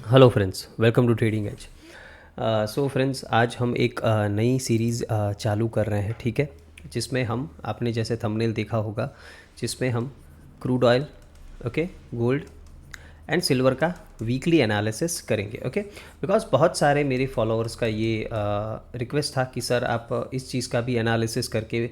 Hello friends, welcome to trading edge. So friends, आज हम एक नई सीरीज़ चालू कर रहे हैं, ठीक है। जिसमें हम, आपने जैसे थंबनेल देखा होगा, जिसमें हम crude oil, okay, gold and silver का वीकली एनालिसिस करेंगे, ओके। बिकॉज बहुत सारे मेरे फॉलोअर्स का ये रिक्वेस्ट था कि सर आप इस चीज़ का भी एनालिसिस करके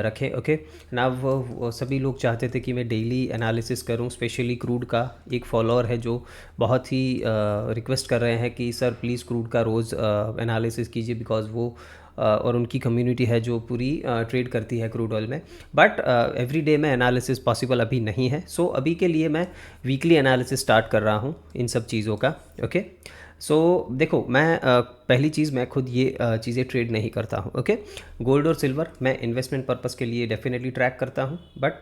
रखें, ओके ना। वो सभी लोग चाहते थे कि मैं डेली एनालिसिस करूं, स्पेशली क्रूड का। एक फॉलोअर है जो बहुत ही रिक्वेस्ट कर रहे हैं कि सर प्लीज़ क्रूड का रोज़ एनालिसिस कीजिए, बिकॉज वो और उनकी कम्युनिटी है जो पूरी ट्रेड करती है क्रूड ऑयल में। बट एवरी डे में एनालिसिस पॉसिबल अभी नहीं है। सो अभी के लिए मैं वीकली एनालिसिस स्टार्ट कर रहा हूँ इन सब चीज़ों का, ओके। सो देखो, मैं पहली चीज़, मैं खुद ये चीज़ें ट्रेड नहीं करता हूँ, ओके। गोल्ड और सिल्वर मैं इन्वेस्टमेंट पर्पज़ के लिए डेफिनेटली ट्रैक करता हूँ, बट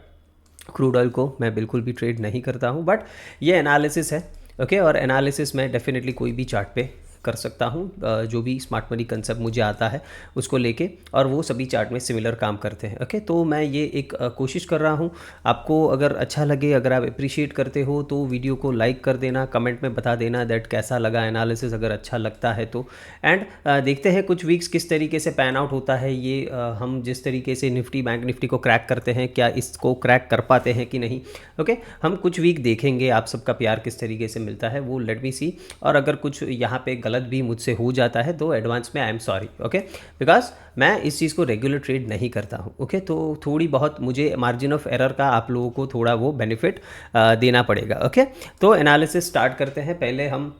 क्रूड ऑयल को मैं बिल्कुल भी ट्रेड नहीं करता हूँ। बट ये एनालिसिस है, ओके। और एनालिसिस में डेफिनेटली कोई भी चार्ट पे कर सकता हूँ, जो भी स्मार्ट मनी कंसेप्ट मुझे आता है उसको लेके, और वो सभी चार्ट में सिमिलर काम करते हैं, ओके। तो मैं ये एक कोशिश कर रहा हूँ। आपको अगर अच्छा लगे, अगर आप अप्रिशिएट करते हो तो वीडियो को लाइक कर देना, कमेंट में बता देना दैट कैसा लगा एनालिसिस, अगर अच्छा लगता है तो। एंड देखते हैं कुछ वीक्स किस तरीके से पैन आउट होता है ये। हम जिस तरीके से निफ्टी, बैंक निफ्टी को क्रैक करते हैं, क्या इसको क्रैक कर पाते हैं कि नहीं, ओके। हम कुछ वीक देखेंगे, आप सबका प्यार किस तरीके से मिलता है वो लेट मी सी। और अगर कुछ यहाँ पे गलत भी मुझसे हो जाता है तो एडवांस में I am sorry, okay. Because मैं इस चीज़ को रेगुलर ट्रेड नहीं करता हूँ, ओके। तो थोड़ी बहुत मुझे मार्जिन ऑफ एरर का आप लोगों को थोड़ा वो बेनिफिट देना पड़ेगा, ओके। तो एनालिसिस स्टार्ट करते हैं। पहले हम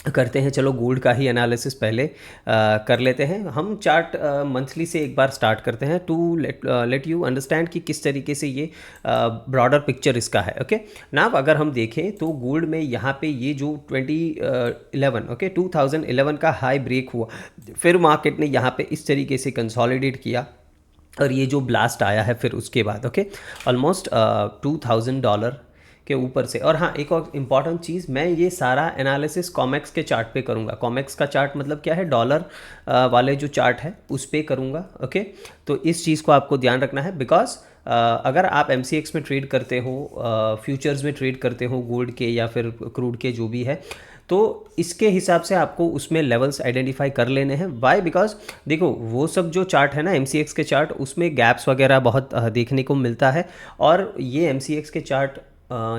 करते हैं, चलो गोल्ड का ही एनालिसिस पहले कर लेते हैं। हम चार्ट मंथली से एक बार स्टार्ट करते हैं टू लेट यू अंडरस्टैंड कि किस तरीके से ये ब्रॉडर पिक्चर इसका है, ओके ना। अगर हम देखें तो गोल्ड में यहाँ पे ये जो 2011, ओके, 2011 का हाई ब्रेक हुआ, फिर मार्केट ने यहाँ पे इस तरीके से कंसोलिडेट किया, और ये जो ब्लास्ट आया है फिर उसके बाद, ओके, ऑलमोस्ट $2000 के ऊपर से। और हाँ, एक और इम्पॉर्टेंट चीज़, मैं ये सारा एनालिसिस कॉमेक्स के चार्ट पे करूँगा। कॉमेक्स का चार्ट मतलब क्या है, डॉलर वाले जो चार्ट है उस पे करूँगा, ओके। तो इस चीज़ को आपको ध्यान रखना है, बिकॉज अगर आप MCX में ट्रेड करते हो, फ्यूचर्स में ट्रेड करते हो गोल्ड के या फिर क्रूड के जो भी है, तो इसके हिसाब से आपको उसमें लेवल्स आइडेंटिफाई कर लेने हैं। वाई? बिकॉज देखो, वो सब जो चार्ट है ना MCX के चार्ट, उसमें गैप्स वगैरह बहुत देखने को मिलता है। और ये MCX के चार्ट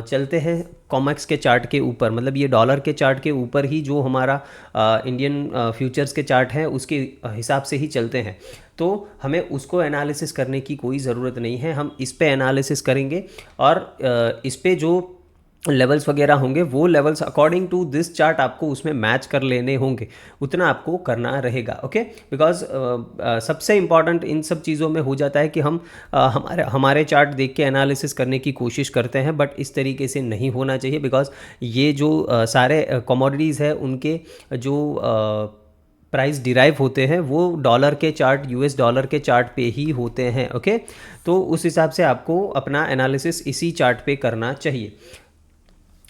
चलते हैं कॉमेक्स के चार्ट के ऊपर, मतलब ये डॉलर के चार्ट के ऊपर ही जो हमारा इंडियन फ्यूचर्स के चार्ट हैं उसके हिसाब से ही चलते हैं। तो हमें उसको एनालिसिस करने की कोई ज़रूरत नहीं है, हम इस पे एनालिसिस करेंगे। और इस पे जो लेवल्स वगैरह होंगे, वो levels according to this chart आपको उसमें मैच कर लेने होंगे, उतना आपको करना रहेगा, ओके। बिकॉज सबसे इंपॉर्टेंट इन सब चीज़ों में हो जाता है कि हम हमारे चार्ट देख के एनालिसिस करने की कोशिश करते हैं, बट इस तरीके से नहीं होना चाहिए। बिकॉज ये जो सारे कमोडिटीज़ है उनके जो प्राइस डिराइव होते हैं वो डॉलर के चार्ट, US डॉलर के चार्ट पे ही होते हैं, ओके। तो उस हिसाब से आपको अपना एनालिसिस इसी चार्ट पे करना चाहिए।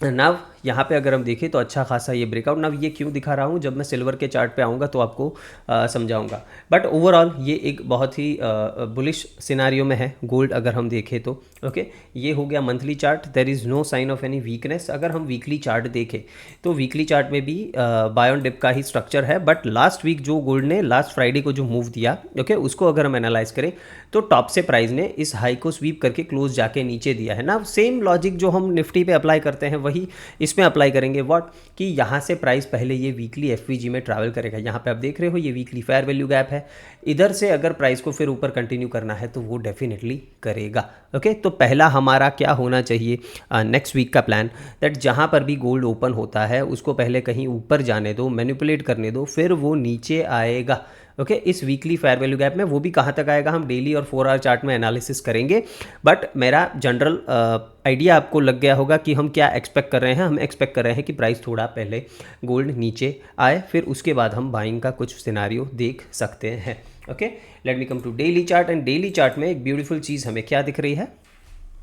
नव यहाँ पे अगर हम देखें तो अच्छा खासा ये ब्रेकआउट, नव ये क्यों दिखा रहा हूँ, जब मैं सिल्वर के चार्ट पे आऊँगा तो आपको समझाऊंगा। बट ओवरऑल ये एक बहुत ही बुलिश सिनारियो में है गोल्ड, अगर हम देखें तो, ओके। ये हो गया monthly chart, there is no sign of any weakness. अगर हम वीकली चार्ट देखें तो वीकली चार्ट में भी बाय ऑन डिप का ही स्ट्रक्चर है। बट लास्ट वीक जो गोल्ड ने लास्ट फ्राइडे को जो मूव दिया, ओके, उसको अगर हम एनालाइज करें तो टॉप से प्राइस ने इस हाई को स्वीप करके क्लोज जाके नीचे दिया है ना। सेम लॉजिक जो हम निफ्टी पे अप्लाई करते हैं वही इसमें अप्लाई करेंगे। व्हाट कि यहाँ से प्राइस पहले ये वीकली FVG में ट्रैवल करेगा। यहाँ पे आप देख रहे हो ये वीकली फेयर वैल्यू गैप है, इधर से अगर प्राइस को फिर ऊपर कंटिन्यू करना है तो वो डेफिनेटली करेगा, ओके। तो पहला हमारा क्या होना चाहिए नेक्स्ट वीक का प्लान, दैट जहाँ पर भी गोल्ड ओपन होता है उसको पहले कहीं ऊपर जाने दो, मैनिपुलेट करने दो, फिर वो नीचे आएगा, ओके। इस वीकली फेयर वैल्यू गैप में वो भी कहाँ तक आएगा हम डेली और 4 आवर चार्ट में एनालिसिस करेंगे। बट मेरा जनरल आइडिया आपको लग गया होगा कि हम क्या एक्सपेक्ट कर रहे हैं। हम एक्सपेक्ट कर रहे हैं कि प्राइस थोड़ा पहले गोल्ड नीचे आए, फिर उसके बाद हम बाइंग का कुछ सिनारियो देख सकते हैं, okay. Let me come to daily chart. And daily chart में एक ब्यूटीफुल चीज़ हमें क्या दिख रही है,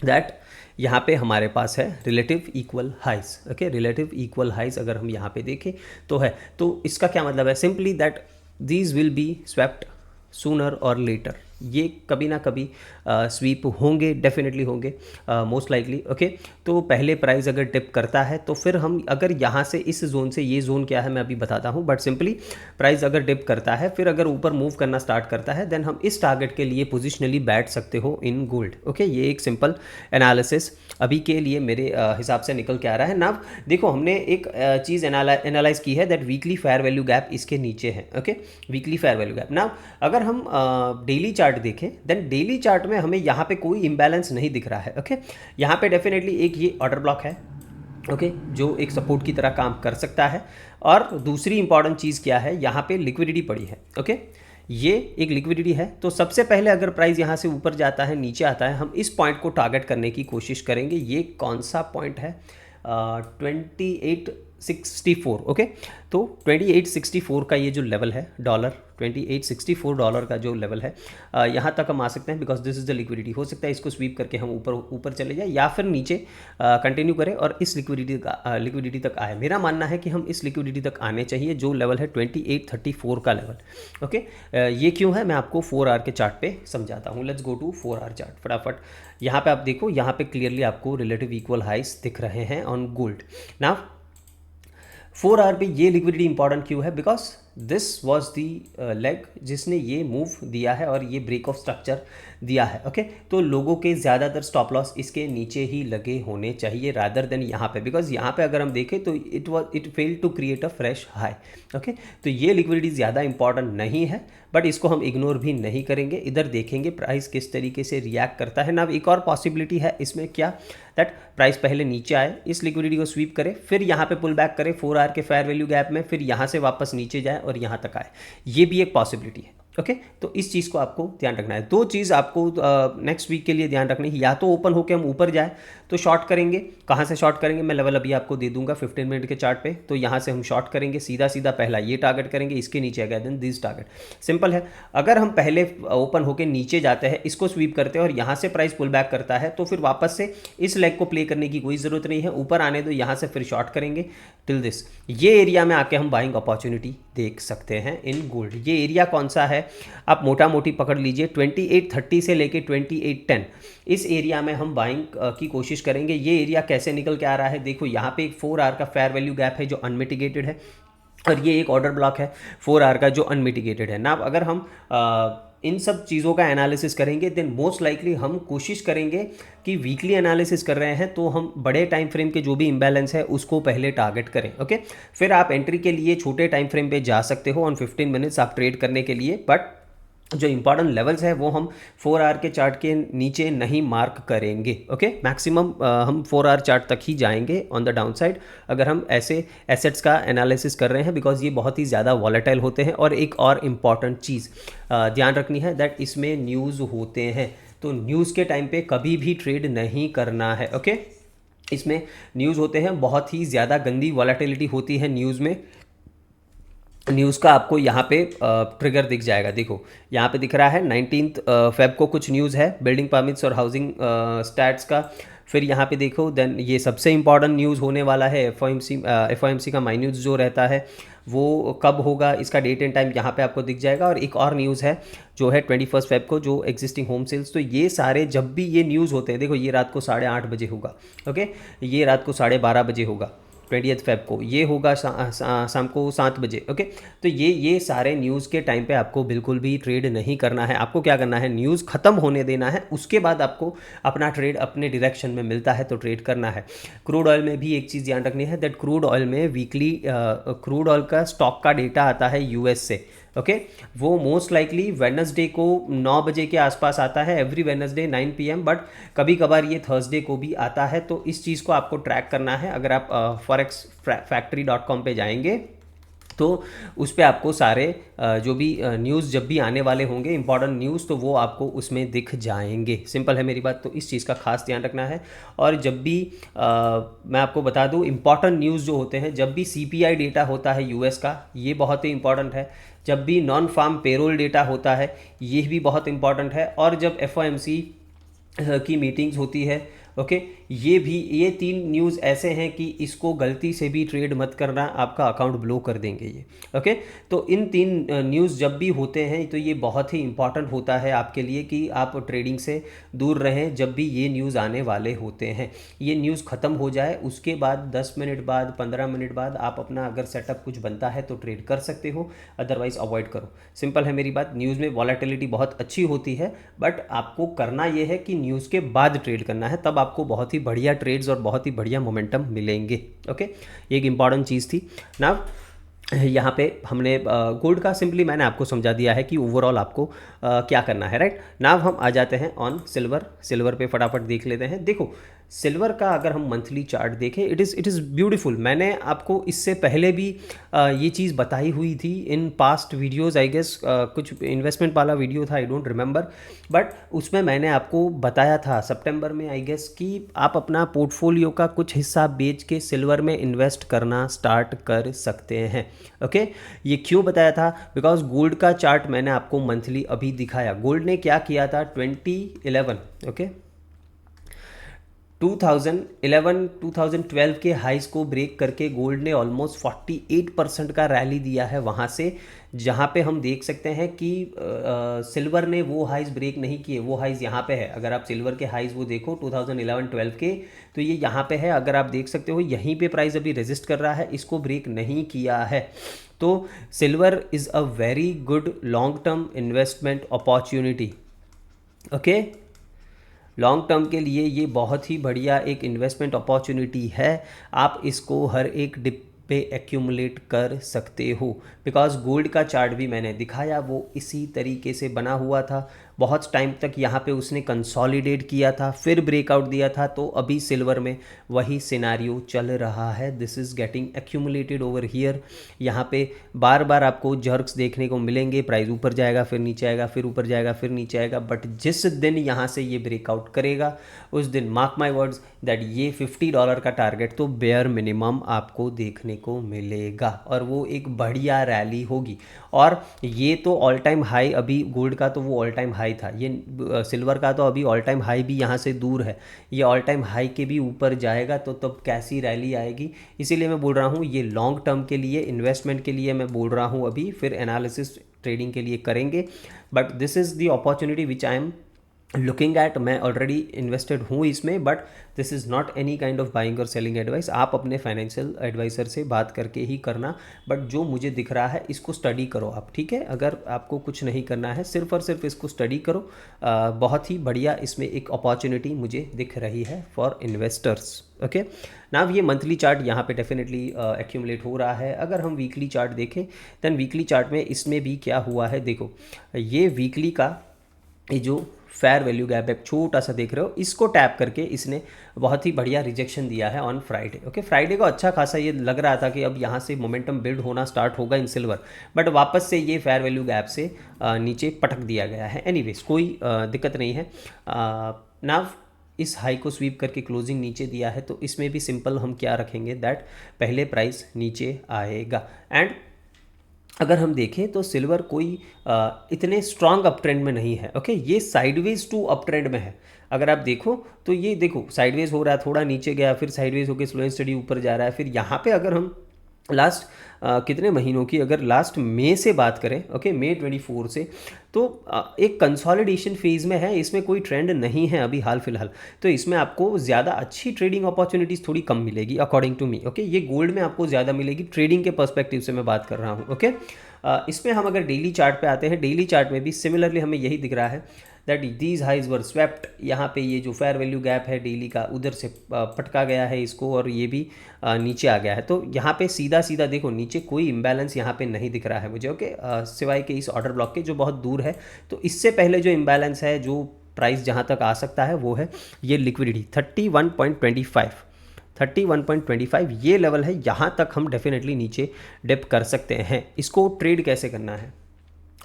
दैट यहाँ पे हमारे पास है relative equal highs, okay. Relative equal highs अगर हम यहाँ पे देखें तो है, तो इसका क्या मतलब है, simply that these will be swept sooner or later, ये कभी ना कभी स्वीप होंगे, डेफिनेटली होंगे, मोस्ट लाइकली। ओके, तो पहले प्राइस अगर डिप करता है तो फिर हम अगर यहाँ से इस जोन से, ये जोन क्या है मैं अभी बताता हूँ, बट सिंपली प्राइस अगर डिप करता है फिर अगर ऊपर मूव करना स्टार्ट करता है देन हम इस टारगेट के लिए पोजिशनली बैठ सकते हो इन गोल्ड। ओके, ये एक सिंपल एनालिसिस अभी के लिए मेरे हिसाब से निकल के आ रहा है ना। देखो हमने एक चीज़ एनालाइज की है that weekly fair value gap इसके नीचे है। Okay, weekly fair value gap ना, अगर हम डेली चार्ट देखें देन डेली चार्ट में हमें यहाँ पे कोई इम्बैलेंस नहीं दिख रहा है। ओके, यहाँ पे डेफिनेटली एक ये ऑर्डर ब्लॉक है, ओके, जो एक सपोर्ट की तरह काम कर सकता है। और दूसरी इंपॉर्टेंट चीज़ क्या है, यहाँ पे लिक्विडिटी पड़ी है। ओके, ये एक लिक्विडिटी है, तो सबसे पहले अगर प्राइस यहाँ से ऊपर जाता है नीचे आता है, हम इस पॉइंट को टारगेट करने की कोशिश करेंगे। ये कौन सा पॉइंट है, 2864। ओके, तो 2864 का ये जो लेवल है डॉलर, 2864 डॉलर का जो लेवल है, यहाँ तक हम आ सकते हैं because this is the liquidity. हो सकता है इसको स्वीप करके हम ऊपर चले जाए या फिर नीचे कंटिन्यू करें और इस लिक्विडिटी तक आए। मेरा मानना है कि हम इस लिक्विडिटी तक आने चाहिए जो लेवल है 2834 का लेवल। ओके, ये क्यों है मैं आपको 4 आवर के चार्ट पे समझाता हूँ। Let's go to 4 hour chart फटाफट। यहाँ पे आप देखो, यहाँ पे क्लियरली आपको रिलेटिव इक्वल हाइस दिख रहे हैं ऑन गोल्ड। नाउ 4 आवर पे ये लिक्विडिटी इंपॉर्टेंट क्यों है, because this was the leg जिसने ये मूव दिया है और ये ब्रेक ऑफ स्ट्रक्चर दिया है। ओके, तो लोगों के ज़्यादातर स्टॉप लॉस इसके नीचे ही लगे होने चाहिए रादर देन यहाँ पे, बिकॉज यहाँ पे अगर हम देखें तो it failed to create a fresh high. Okay, तो ये लिक्विडिटी ज़्यादा इंपॉर्टेंट नहीं है, बट इसको हम इग्नोर भी नहीं करेंगे। इधर देखेंगे प्राइस किस तरीके से रिएक्ट करता है ना। एक और पॉसिबिलिटी है इसमें क्या, दैट प्राइस पहले नीचे आए, इस लिक्विडिटी को स्वीप करे, फिर यहाँ पे पुल बैक करे 4 आवर के फेयर वैल्यू गैप में, फिर यहाँ से वापस नीचे जाए और यहाँ तक आए। ये भी एक पॉसिबिलिटी है। ओके, तो इस चीज़ को आपको ध्यान रखना है। दो चीज़ आपको नेक्स्ट वीक के लिए ध्यान रखनी है, या तो ओपन होकर हम ऊपर जाए तो शॉर्ट करेंगे। कहाँ से शॉर्ट करेंगे, मैं लेवल अभी आपको दे दूंगा 15 मिनट के चार्ट पे। तो यहाँ से हम शॉर्ट करेंगे, सीधा सीधा पहला ये टारगेट करेंगे, इसके नीचे गए देन दिस टारगेट। सिंपल है। अगर हम पहले ओपन होकर नीचे जाते हैं, इसको स्वीप करते हैं और यहाँ से प्राइस पुल बैक करता है, तो फिर वापस से इस लेग को प्ले करने की कोई ज़रूरत नहीं है, ऊपर आने दो, यहाँ से फिर शॉर्ट करेंगे टिल दिस। ये एरिया में आके हम बाइंग अपॉर्चुनिटी देख सकते हैं इन गोल्ड। ये एरिया कौन सा है, आप मोटा मोटी पकड़ लीजिए, 2830 से लेके 2810 इस एरिया में हम बाइंग की कोशिश करेंगे। ये एरिया कैसे निकल के आ रहा है, देखो यहाँ पे एक 4 आवर का फेयर वैल्यू गैप है जो अनमिटिगेटेड है, और ये एक ऑर्डर ब्लॉक है 4 आवर का जो अनमिटिगेटेड है ना। अगर हम इन सब चीज़ों का एनालिसिस करेंगे देन मोस्ट लाइकली हम कोशिश करेंगे कि वीकली एनालिसिस कर रहे हैं तो हम बड़े टाइम फ्रेम के जो भी इम्बैलेंस है उसको पहले टारगेट करें। ओके, फिर आप एंट्री के लिए छोटे टाइम फ्रेम पे जा सकते हो ऑन 15 मिनट्स आप ट्रेड करने के लिए, बट जो इंपॉर्टेंट लेवल्स है वो हम 4 आवर के चार्ट के नीचे नहीं मार्क करेंगे। ओके, मैक्सिमम हम 4 आवर चार्ट तक ही जाएंगे ऑन द डाउन साइड अगर हम ऐसे एसेट्स का एनालिसिस कर रहे हैं, बिकॉज ये बहुत ही ज़्यादा वॉलेटाइल होते हैं। और एक और इम्पॉर्टेंट चीज़ ध्यान रखनी है दैट इसमें न्यूज़ होते हैं, तो न्यूज़ के टाइम पे कभी भी ट्रेड नहीं करना है। ओके, इसमें न्यूज़ होते हैं, बहुत ही ज़्यादा गंदी वॉलेटिलिटी होती है न्यूज़ में। न्यूज़ का आपको यहाँ पे ट्रिगर दिख जाएगा, देखो यहाँ पे दिख रहा है 19 फेब को कुछ न्यूज़ है बिल्डिंग परमिट्स और हाउसिंग स्टैट्स का। फिर यहाँ पे देखो देन ये सबसे इंपॉर्टेंट न्यूज़ होने वाला है एफओएमसी का माइन्यूज़ जो रहता है वो कब होगा, इसका डेट एंड टाइम यहाँ पे आपको दिख जाएगा। और एक और न्यूज़ है जो है 21 फेब को जो एग्जिस्टिंग होम सेल्स। तो ये सारे जब भी ये न्यूज़ होते हैं, देखो ये रात को 8:30 बजे होगा। ओके, ये रात को 12:30 बजे होगा 20 फेब को, ये होगा शाम को 7 बजे। ओके, तो ये सारे न्यूज़ के टाइम पे आपको बिल्कुल भी ट्रेड नहीं करना है। आपको क्या करना है, न्यूज़ ख़त्म होने देना है, उसके बाद आपको अपना ट्रेड अपने डायरेक्शन में मिलता है तो ट्रेड करना है। क्रूड ऑयल में भी एक चीज़ ध्यान रखनी है दैट क्रूड ऑयल में वीकली क्रूड ऑयल का स्टॉक का डेटा आता है यूएस से। ओके, वो मोस्ट लाइकली वेडनेसडे को 9 बजे के आसपास आता है, एवरी वेडनेसडे 9 PM, बट कभी कभार ये थर्सडे को भी आता है। तो इस चीज़ को आपको ट्रैक करना है। अगर आप forexfactory.com पे जाएंगे तो उस पर आपको सारे जो भी न्यूज़ जब भी आने वाले होंगे इंपॉर्टेंट न्यूज़, तो वो आपको उसमें दिख जाएंगे। सिंपल है मेरी बात, तो इस चीज़ का खास ध्यान रखना है। और जब भी मैं आपको बता दूं इंपॉर्टेंट न्यूज़ जो होते हैं, जब भी CPI डेटा होता है यूएस का, ये बहुत ही इंपॉर्टेंट है। जब भी नॉन फार्म पेरोल डेटा होता है, ये भी बहुत इंपॉर्टेंट है। और जब FOMC की मीटिंग्स होती है, ओके, ये 3 न्यूज़ ऐसे हैं कि इसको गलती से भी ट्रेड मत करना, आपका अकाउंट ब्लो कर देंगे ये। ओके, तो इन 3 न्यूज़ जब भी होते हैं तो ये बहुत ही इंपॉर्टेंट होता है आपके लिए कि आप ट्रेडिंग से दूर रहें जब भी ये न्यूज़ आने वाले होते हैं। ये न्यूज़ ख़त्म हो जाए उसके बाद 10 मिनट बाद 15 मिनट बाद आप अपना अगर सेटअप कुछ बनता है तो ट्रेड कर सकते हो, अदरवाइज़ अवॉइड करो। सिंपल है मेरी बात। न्यूज़ में वॉलेटिलिटी बहुत अच्छी होती है, बट आपको करना ये है कि न्यूज़ के बाद ट्रेड करना है, तब आपको बहुत ही बढ़िया ट्रेड्स और बहुत ही बढ़िया मोमेंटम मिलेंगे। ओके, ये एक इंपॉर्टेंट चीज़ थी ना। यहाँ पे हमने गोल्ड का सिंपली मैंने आपको समझा दिया है कि ओवरऑल आपको क्या करना है, राइट। नाउ हम आ जाते हैं ऑन सिल्वर। सिल्वर पे फटाफट देख लेते हैं। देखो सिल्वर का अगर हम मंथली चार्ट देखें, इट इज़ ब्यूटीफुल। मैंने आपको इससे पहले भी ये चीज़ बताई हुई थी in past videos, I guess कुछ इन्वेस्टमेंट वाला वीडियो था, आई डोंट रिमेंबर, बट उसमें मैंने आपको बताया था सितंबर में आई गेस कि आप अपना पोर्टफोलियो का कुछ हिस्सा बेच के सिल्वर में इन्वेस्ट करना स्टार्ट कर सकते हैं। ओके, ये क्यों बताया था? बिकॉज गोल्ड का चार्ट मैंने आपको मंथली अभी दिखाया। गोल्ड ने क्या किया था 2011, ओके, 2011-2012 के हाइस को ब्रेक करके गोल्ड ने ऑलमोस्ट 48% का रैली दिया है वहाँ से, जहाँ पे हम देख सकते हैं कि सिल्वर ने वो हाइस ब्रेक नहीं किए। वो हाइस यहाँ पे है। अगर आप सिल्वर के हाइस वो देखो 2011-12 के, तो ये यहाँ पे है। अगर आप देख सकते हो यहीं पे प्राइस अभी रेजिस्ट कर रहा है, इसको ब्रेक नहीं किया है। तो silver is a very good long term investment opportunity. Okay, long term के लिए ये बहुत ही बढ़िया एक इन्वेस्टमेंट अपॉर्चुनिटी है। आप इसको हर एक डिप पे एक्यूमुलेट कर सकते हो। बिकॉज गोल्ड का चार्ट भी मैंने दिखाया, वो इसी तरीके से बना हुआ था। बहुत टाइम तक यहाँ पे उसने कंसोलिडेट किया था, फिर ब्रेकआउट दिया था। तो अभी सिल्वर में वही सिनारियो चल रहा है। This is getting accumulated over here. यहाँ पे बार बार आपको जर्क्स देखने को मिलेंगे। प्राइस ऊपर जाएगा, फिर नीचे आएगा, फिर ऊपर जाएगा, फिर नीचे आएगा। बट जिस दिन यहाँ से ये ब्रेकआउट करेगा, उस दिन मार्क माई वर्ड्स दैट ये $50 का टारगेट तो बेयर मिनिमम आपको देखने को मिलेगा, और वो एक बढ़िया रैली होगी। और ये तो ऑल टाइम हाई, अभी गोल्ड का तो वो ऑल टाइम हाई था, ये सिल्वर का तो अभी ऑल टाइम हाई भी यहाँ से दूर है। ये ऑल टाइम हाई के भी ऊपर जाएगा तो तब कैसी रैली आएगी। इसीलिए मैं बोल रहा हूँ ये लॉन्ग टर्म के लिए, इन्वेस्टमेंट के लिए मैं बोल रहा हूँ अभी, फिर एनालिसिस ट्रेडिंग के लिए करेंगे। But this is the opportunity which I am looking at. मैं ऑलरेडी इन्वेस्टेड हूँ इसमें, but this is not any kind of buying और सेलिंग एडवाइस। आप अपने फाइनेंशियल एडवाइज़र से बात करके ही करना। बट जो मुझे दिख रहा है इसको स्टडी करो आप, ठीक है। अगर आपको कुछ नहीं करना है, सिर्फ और सिर्फ इसको स्टडी करो। बहुत ही बढ़िया इसमें एक अपॉर्चुनिटी मुझे दिख रही है फॉर इन्वेस्टर्स। ओके, नाउ ये मंथली चार्ट यहाँ पे डेफिनेटली एक्यूमुलेट हो रहा है। अगर हम वीकली चार्ट देखें, दैन वीकली चार्ट में इसमें भी क्या हुआ है, देखो ये वीकली का ये जो फेयर वैल्यू गैप है छोटा सा देख रहे हो, इसको टैप करके इसने बहुत ही बढ़िया रिजेक्शन दिया है ऑन फ्राइडे। ओके, फ्राइडे को अच्छा खासा ये लग रहा था कि अब यहाँ से मोमेंटम बिल्ड होना स्टार्ट होगा इन सिल्वर, बट वापस से ये फेयर वैल्यू गैप से नीचे पटक दिया गया है। एनीवेज कोई दिक्कत नहीं है। नाव इस हाई को स्वीप करके क्लोजिंग नीचे दिया है, तो इसमें भी सिंपल हम क्या रखेंगे दैट पहले प्राइस नीचे आएगा। एंड अगर हम देखें तो सिल्वर कोई इतने स्ट्रॉन्ग अप ट्रेंड में नहीं है। ओके, ये साइडवेज टू अप ट्रेंड में है। अगर आप देखो तो ये देखो साइडवेज हो रहा है, थोड़ा नीचे गया, फिर साइडवेज होकर स्लो एंड स्टडी ऊपर जा रहा है। फिर यहाँ पे अगर हम लास्ट कितने महीनों की, अगर लास्ट मई से बात करें, ओके मई 24 से, तो एक कंसोलिडेशन फेज़ में है। इसमें कोई ट्रेंड नहीं है अभी हाल फिलहाल, तो इसमें आपको ज़्यादा अच्छी ट्रेडिंग अपॉर्चुनिटीज़ थोड़ी कम मिलेगी अकॉर्डिंग टू मी। ओके, ये गोल्ड में आपको ज़्यादा मिलेगी ट्रेडिंग के पर्सपेक्टिव से मैं बात कर रहा हूँ। ओके, इसमें हम अगर डेली चार्ट पे आते हैं, डेली चार्ट में भी सिमिलरली हमें यही दिख रहा है that these highs were swept. यहाँ पे ये जो फेयर वैल्यू गैप है डेली का, उधर से पटका गया है इसको, और ये भी नीचे आ गया है। तो यहाँ पे सीधा सीधा देखो नीचे कोई इम्बैलेंस यहाँ पे नहीं दिख रहा है मुझे। ओके, सिवाय के इस ऑर्डर ब्लॉक के जो बहुत दूर है। तो इससे पहले जो इम्बैलेंस है, जो प्राइस जहाँ तक आ सकता है, वो है ये लिक्विडिटी 31.25 ये लेवल है। यहाँ तक हम डेफिनेटली नीचे डिप कर सकते हैं। इसको ट्रेड कैसे करना है,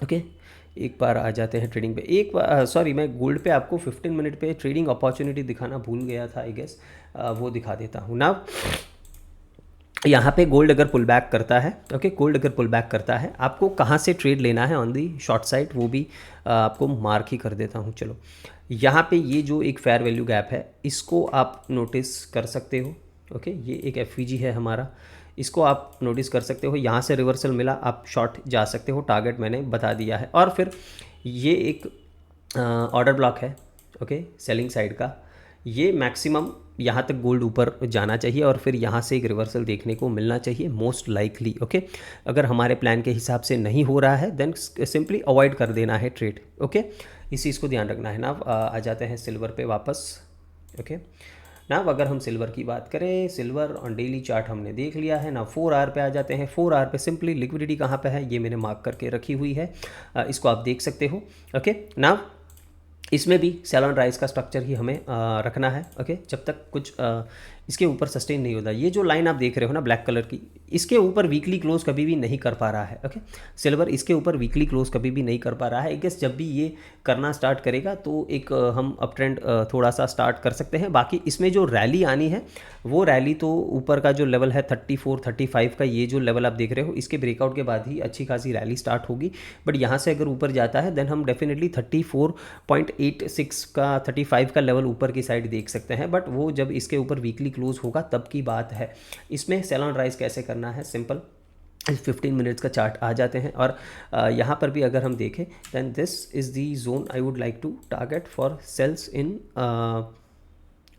ओके एक बार आ जाते हैं ट्रेडिंग पे। एक बार सॉरी, मैं गोल्ड पे आपको 15 मिनट पे ट्रेडिंग अपॉर्चुनिटी दिखाना भूल गया था, आई गेस वो दिखा देता हूँ ना। यहाँ पे गोल्ड अगर पुल बैक करता है, ओके, गोल्ड अगर पुल बैक करता है, आपको कहाँ से ट्रेड लेना है ऑन दी शॉर्ट साइड वो भी आपको मार्क ही कर देता हूँ। चलो, यहाँ पे ये जो एक फेयर वैल्यू गैप है इसको आप नोटिस कर सकते हो। ओके, ये एक एफवीजी है हमारा, इसको आप नोटिस कर सकते हो। यहाँ से रिवर्सल मिला, आप शॉर्ट जा सकते हो, टारगेट मैंने बता दिया है। और फिर ये एक ऑर्डर ब्लॉक है, ओके, सेलिंग साइड का। ये मैक्सिमम यहाँ तक गोल्ड ऊपर जाना चाहिए और फिर यहाँ से एक रिवर्सल देखने को मिलना चाहिए मोस्ट लाइकली। ओके, अगर हमारे प्लान के हिसाब से नहीं हो रहा है देन सिंपली अवॉइड कर देना है ट्रेड। ओके, इस चीज़ को ध्यान रखना है ना। आ जाते हैं सिल्वर पे वापस। ओके ना, अगर हम सिल्वर की बात करें, सिल्वर ऑन डेली चार्ट हमने देख लिया है ना। 4 आवर पे आ जाते हैं। 4 आवर पे सिंपली लिक्विडिटी कहाँ पे है ये मैंने मार्क करके रखी हुई है, इसको आप देख सकते हो। ओके ना, इसमें भी सेल ऑन राइज का स्ट्रक्चर ही हमें रखना है। ओके, जब तक कुछ इसके ऊपर सस्टेन नहीं होता। ये जो लाइन आप देख रहे हो ना ब्लैक कलर की, इसके ऊपर वीकली क्लोज कभी भी नहीं कर पा रहा है। ओके, सिल्वर इसके ऊपर वीकली क्लोज कभी भी नहीं कर पा रहा है। आई गेस जब भी ये करना स्टार्ट करेगा तो एक हम अप ट्रेंड थोड़ा सा स्टार्ट कर सकते हैं। बाकी इसमें जो रैली आनी है वो रैली तो ऊपर का जो लेवल है 34 35 का, ये जो लेवल आप देख रहे हो, इसके ब्रेकआउट के बाद ही अच्छी खासी रैली स्टार्ट होगी। बट यहाँ से अगर ऊपर जाता है देन हम डेफिनेटली 34.86 का 35 का लेवल ऊपर की साइड देख सकते हैं। बट वो जब इसके ऊपर वीकली क्लोज होगा तब की बात है। इसमें सेल ऑन राइज कैसे करना है, सिंपल 15 मिनट्स का चार्ट आ जाते हैं। और यहाँ पर भी अगर हम देखें then this is the zone I would like to target for sells in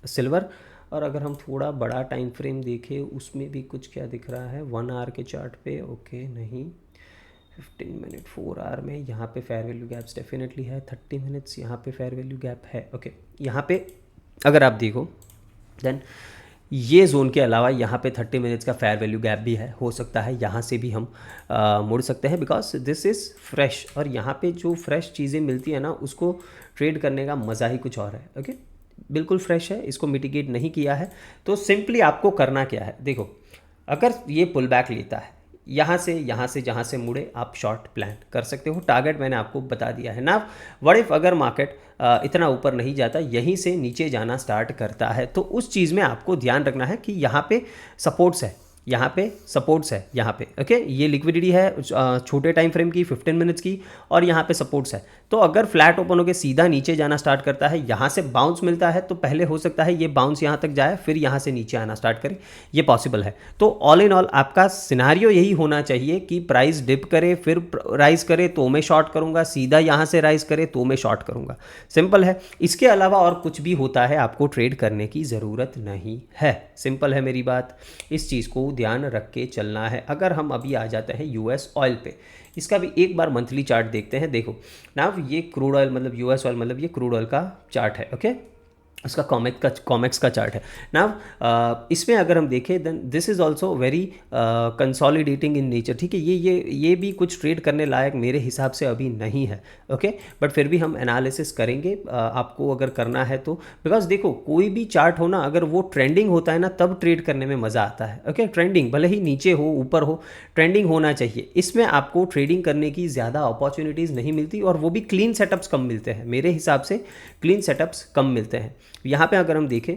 silver. और अगर हम थोड़ा बड़ा टाइम फ्रेम देखें उसमें भी कुछ क्या दिख रहा है 1 आवर के चार्ट पे। ओके नहीं, 15 मिनट 4 आवर में यहाँ पे फेयर वैल्यू गैप्स डेफिनेटली है। 30 मिनट्स यहाँ पे फेयर वैल्यू गैप है। ओके, यहाँ पे अगर आप देखो देन ये जोन के अलावा यहाँ पे 30 मिनट्स का फेयर वैल्यू गैप भी है, हो सकता है यहाँ से भी हम मुड़ सकते हैं बिकॉज दिस इज़ फ्रेश। और यहाँ पे जो फ्रेश चीज़ें मिलती है ना उसको ट्रेड करने का मज़ा ही कुछ और है। ओके, बिल्कुल फ्रेश है, इसको मिटिगेट नहीं किया है। तो सिंपली आपको करना क्या है, देखो अगर ये पुल बैक लेता है यहाँ से जहाँ से मुड़े आप शॉर्ट प्लान कर सकते हो। टारगेट मैंने आपको बता दिया है ना। व्हाट इफ अगर मार्केट इतना ऊपर नहीं जाता, यहीं से नीचे जाना स्टार्ट करता है, तो उस चीज़ में आपको ध्यान रखना है कि यहाँ पे सपोर्ट्स है, यहाँ पे सपोर्ट्स है, यहाँ पे ओके, ये लिक्विडिटी है छोटे टाइम फ्रेम की 15 मिनट्स की, और यहाँ पे सपोर्ट्स है। तो अगर फ्लैट ओपन होकर सीधा नीचे जाना स्टार्ट करता है, यहाँ से बाउंस मिलता है, तो पहले हो सकता है ये बाउंस यहाँ तक जाए फिर यहाँ से नीचे आना स्टार्ट करे, ये पॉसिबल है। तो ऑल इन ऑल आपका सिनारियो यही होना चाहिए कि प्राइस डिप करे फिर राइज करे तो मैं शॉर्ट करूँगा, सीधा यहाँ से राइज करे तो मैं शॉर्ट करूँगा। सिंपल है, इसके अलावा और कुछ भी होता है आपको ट्रेड करने की ज़रूरत नहीं है। सिंपल है मेरी बात, इस चीज़ को ध्यान रख के चलना है। अगर हम अभी आ जाते हैं यूएस ऑयल पे, इसका भी एक बार मंथली चार्ट देखते हैं। देखो ना, ये क्रूड ऑयल मतलब यूएस ऑयल मतलब ये क्रूड ऑयल का चार्ट है। ओके, उसका कॉमेक्स का चार्ट है ना। इसमें अगर हम देखें then this is also very consolidating in nature. ठीक है, ये भी कुछ ट्रेड करने लायक मेरे हिसाब से अभी नहीं है। ओके, बट फिर भी हम एनालिसिस करेंगे आपको अगर करना है तो। बिकॉज देखो कोई भी चार्ट हो ना, अगर वो ट्रेंडिंग होता है ना तब ट्रेड करने में मज़ा आता है। ओके, ट्रेंडिंग भले ही नीचे हो ऊपर हो, ट्रेंडिंग होना चाहिए। इसमें आपको ट्रेडिंग करने की ज़्यादा अपॉर्चुनिटीज़ नहीं मिलती और वो भी क्लीन सेटअप्स कम मिलते हैं। मेरे हिसाब से क्लीन सेटअप्स कम मिलते हैं। यहाँ पे अगर हम देखें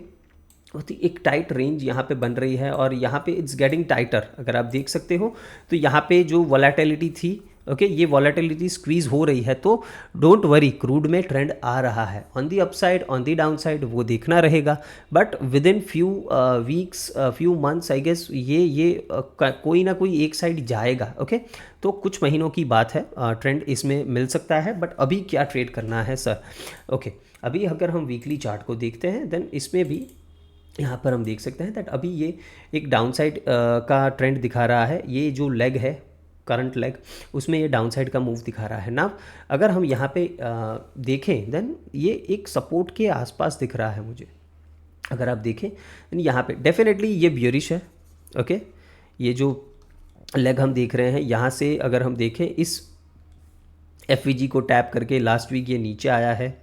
तो एक टाइट रेंज यहाँ पे बन रही है और यहाँ पे इट्स गेटिंग टाइटर। अगर आप देख सकते हो तो यहाँ पे जो वॉलेटिलिटी थी, ओके, ये वॉलेटिलिटी स्क्वीज हो रही है। तो डोंट वरी, क्रूड में ट्रेंड आ रहा है on the upside on the downside, वो देखना रहेगा। But within few weeks few months I guess ये कोई ना कोई एक साइड जाएगा। ओके, तो कुछ महीनों की बात है, ट्रेंड इसमें मिल सकता है। बट अभी क्या ट्रेड करना है सर? ओके, अभी अगर हम वीकली चार्ट को देखते हैं देन इसमें भी यहाँ पर हम देख सकते हैं दैट अभी ये एक डाउन साइड का ट्रेंड दिखा रहा है। ये जो लेग है करंट लेग, उसमें ये डाउन साइड का मूव दिखा रहा है ना। अगर हम यहाँ पे देखें देन ये एक सपोर्ट के आसपास दिख रहा है मुझे। अगर आप देखें यहाँ पे डेफिनेटली ये बियरिश है। ओके, ये जो लेग हम देख रहे हैं यहाँ से अगर हम देखें इस एफवीजी को टैप करके लास्ट वीक ये नीचे आया है,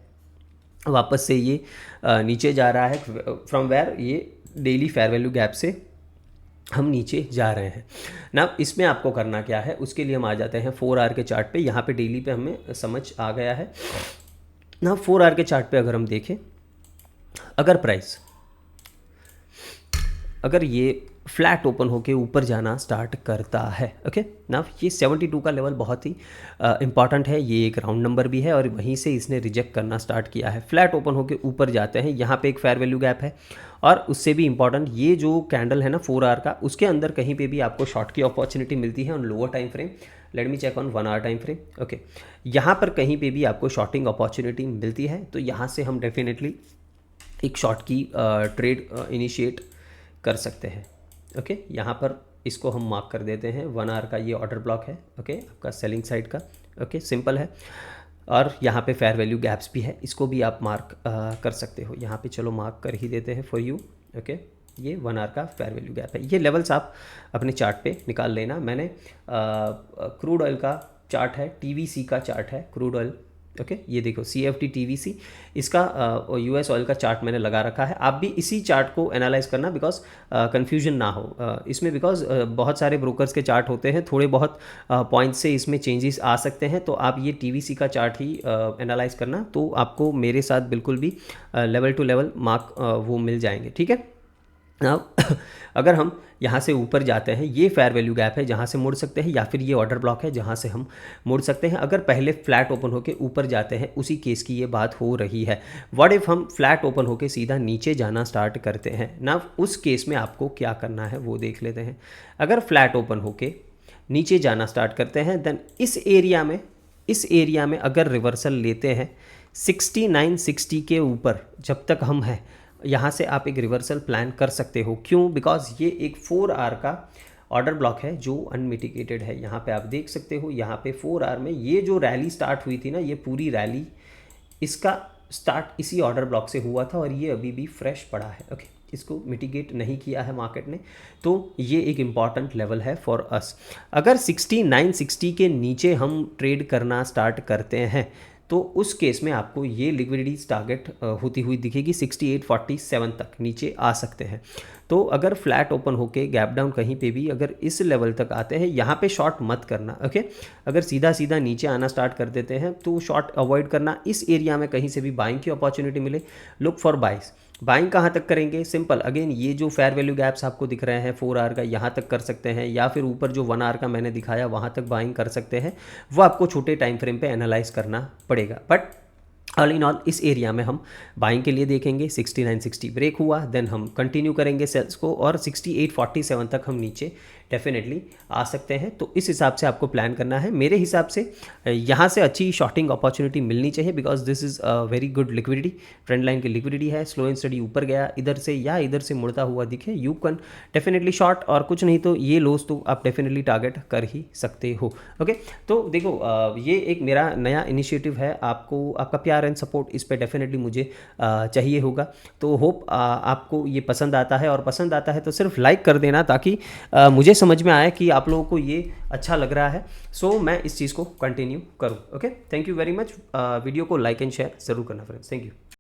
वापस से ये नीचे जा रहा है फ्रॉम वेयर ये डेली फेयर वैल्यू गैप से हम नीचे जा रहे हैं ना। इसमें आपको करना क्या है उसके लिए हम आ जाते हैं 4 आवर के चार्ट पे। यहाँ पे डेली पे हमें समझ आ गया है ना। 4 आवर के चार्ट पे अगर हम देखें, अगर प्राइस अगर ये फ्लैट ओपन होके ऊपर जाना स्टार्ट करता है। ओके ना, ये 72 का लेवल बहुत ही इंपॉर्टेंट है, ये एक राउंड नंबर भी है और वहीं से इसने रिजेक्ट करना स्टार्ट किया है। फ्लैट ओपन होके ऊपर जाते हैं, यहाँ पे एक फेयर वैल्यू गैप है और उससे भी इंपॉर्टेंट ये जो कैंडल है ना 4 आवर का, उसके अंदर कहीं पे भी आपको शॉर्ट की अपॉर्चुनिटी मिलती है on lower time frame. Let me check on 1 hour time frame. Okay, यहाँ पर कहीं पे भी आपको शॉर्टिंग अपॉर्चुनिटी मिलती है तो यहाँ से हम डेफिनेटली एक शॉर्ट की ट्रेड इनिशिएट कर सकते हैं। ओके, यहाँ पर इसको हम मार्क कर देते हैं, 1 आवर का ये ऑर्डर ब्लॉक है। ओके, आपका सेलिंग साइड का। ओके, सिंपल है और यहाँ पे फेयर वैल्यू गैप्स भी है, इसको भी आप मार्क कर सकते हो। यहाँ पे चलो मार्क कर ही देते हैं फॉर यू। ओके, ये 1 आवर का फेयर वैल्यू गैप है। ये लेवल्स आप अपने चार्ट पे निकाल लेना। मैंने क्रूड ऑयल का चार्ट है, टीवीसी का चार्ट है क्रूड ऑयल। ओके, ये देखो CFD TVC, इसका US ऑयल का चार्ट मैंने लगा रखा है। आप भी इसी चार्ट को एनालाइज करना बिकॉज कन्फ्यूजन ना हो इसमें, बिकॉज बहुत सारे ब्रोकर्स के चार्ट होते हैं, थोड़े बहुत पॉइंट्स से इसमें चेंजेस आ सकते हैं, तो आप ये TVC का चार्ट ही एनालाइज करना, तो आपको मेरे साथ बिल्कुल भी लेवल टू लेवल मार्क वो मिल जाएंगे। ठीक है, अगर हम यहाँ से ऊपर जाते हैं, ये फेयर वैल्यू गैप है जहाँ से मुड़ सकते हैं, या फिर ये ऑर्डर ब्लॉक है जहाँ से हम मुड़ सकते हैं। अगर पहले फ्लैट ओपन होके ऊपर जाते हैं, उसी केस की ये बात हो रही है। व्हाट इफ़ हम फ्लैट ओपन होके सीधा नीचे जाना स्टार्ट करते हैं ना, उस केस में आपको क्या करना है वो देख लेते हैं। अगर फ्लैट ओपन होके नीचे जाना स्टार्ट करते हैं, देन इस एरिया में अगर रिवर्सल लेते हैं 6960 के ऊपर, जब तक हम हैं यहाँ से आप एक रिवर्सल प्लान कर सकते हो। क्यों? बिकॉज ये एक 4 आवर का ऑर्डर ब्लॉक है जो अनमिटिगेटेड है। यहाँ पे आप देख सकते हो, यहाँ पे 4 आवर में ये जो रैली स्टार्ट हुई थी ना, ये पूरी रैली इसका स्टार्ट इसी ऑर्डर ब्लॉक से हुआ था और ये अभी भी फ्रेश पड़ा है। ओके, इसको मिटिगेट नहीं किया है मार्केट ने, तो ये एक इम्पॉर्टेंट लेवल है फॉर अस। अगर 6960 के नीचे हम ट्रेड करना स्टार्ट करते हैं तो उस केस में आपको ये लिक्विडिटी टारगेट होती हुई दिखेगी, 6847 तक नीचे आ सकते हैं। तो अगर फ्लैट ओपन होके गैप डाउन कहीं पे भी अगर इस लेवल तक आते हैं, यहाँ पे शॉर्ट मत करना। ओके, अगर सीधा सीधा नीचे आना स्टार्ट कर देते हैं तो शॉर्ट अवॉइड करना। इस एरिया में कहीं से भी बाइंग की अपॉर्चुनिटी मिले, लुक फॉर बाइस। बाइंग कहाँ तक करेंगे? सिंपल, अगेन ये जो फेयर वैल्यू गैप्स आपको दिख रहे हैं 4 आवर का, यहाँ तक कर सकते हैं, या फिर ऊपर जो 1 आवर का मैंने दिखाया वहाँ तक बाइंग कर सकते हैं। वो आपको छोटे टाइम फ्रेम पे एनालाइज करना पड़ेगा, बट ऑल इन ऑल इस एरिया में हम बाइंग के लिए देखेंगे। 6960 ब्रेक हुआ, देन हम कंटिन्यू करेंगे सेल्स को और 6847 तक हम नीचे डेफिनेटली आ सकते हैं। तो इस हिसाब से आपको प्लान करना है। मेरे हिसाब से यहाँ से अच्छी शॉर्टिंग अपॉर्चुनिटी मिलनी चाहिए because this is a very good liquidity, trend line की लिक्विडिटी है। स्लो एंड स्टडी ऊपर गया इधर से या इधर से मुड़ता हुआ दिखे, यू कैन डेफिनेटली शॉर्ट, और कुछ नहीं तो ये लोस तो आप डेफिनेटली टारगेट कर ही सकते हो। ओके, तो देखो ये एक मेरा नया इनिशिएटिव है, आपको आपका प्यार एंड सपोर्ट इस पर डेफिनेटली मुझे चाहिए होगा। तो होप आपको ये पसंद आता है, और पसंद आता है तो सिर्फ लाइक कर देना ताकि मुझे समझ में आए कि आप लोगों को ये अच्छा लग रहा है। सो मैं इस चीज़ को कंटिन्यू करूँ। Okay, thank you very much. Video को लाइक एंड शेयर ज़रूर करना फ्रेंड्स। Thank you.